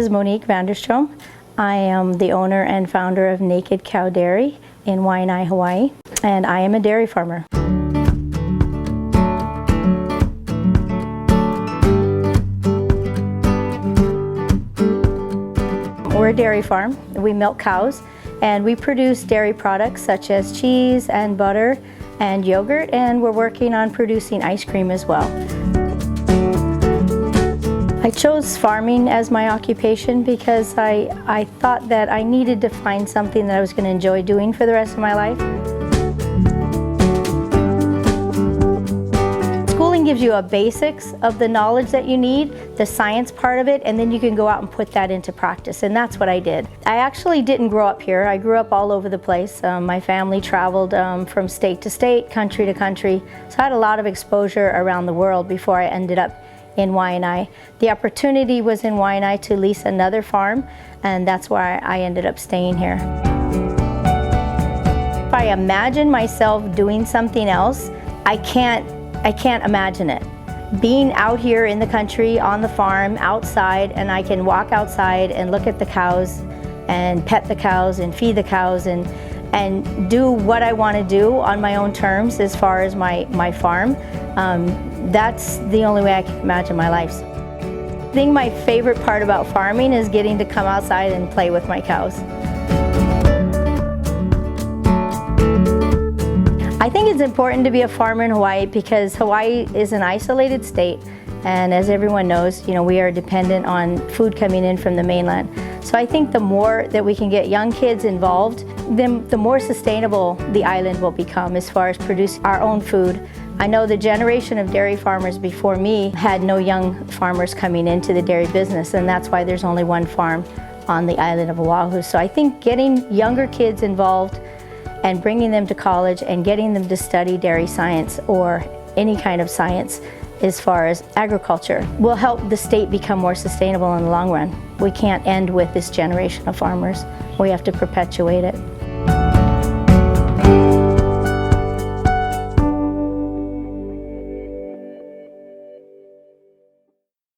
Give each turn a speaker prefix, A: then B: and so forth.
A: is Monique Vanderstrom. I am the owner and founder of Naked Cow Dairy in Waianae, Hawaii, and I am a dairy farmer. We're a dairy farm. We milk cows, and we produce dairy products such as cheese and butter and yogurt, and we're working on producing ice cream as well. I chose farming as my occupation because I thought that I needed to find something that I was going to enjoy doing for the rest of my life. Schooling gives you a basics of the knowledge that you need, the science part of it, and then you can go out and put that into practice, and that's what I did. I actually didn't grow up here. I grew up all over the place. My family traveled from state to state, country to country, so I had a lot of exposure around the world before I ended up in Waianae. The opportunity was in Waianae to lease another farm, and that's why I ended up staying here. If I imagine myself doing something else, I can't imagine it. Being out here in the country, on the farm, outside, and I can walk outside and look at the cows and pet the cows and feed the cows and do what I want to do on my own terms as far as my farm. That's the only way I can imagine my life. I think my favorite part about farming is getting to come outside and play with my cows. I think it's important to be a farmer in Hawaii because Hawaii is an isolated state, and as everyone knows, we are dependent on food coming in from the mainland. So I think the more that we can get young kids involved, then the more sustainable the island will become as far as producing our own food. I know the generation of dairy farmers before me had no young farmers coming into the dairy business, and that's why there's only one farm on the island of Oahu. So I think getting younger kids involved and bringing them to college and getting them to study dairy science or any kind of science as far as agriculture will help the state become more sustainable in the long run. We can't end with this generation of farmers. We have to perpetuate it.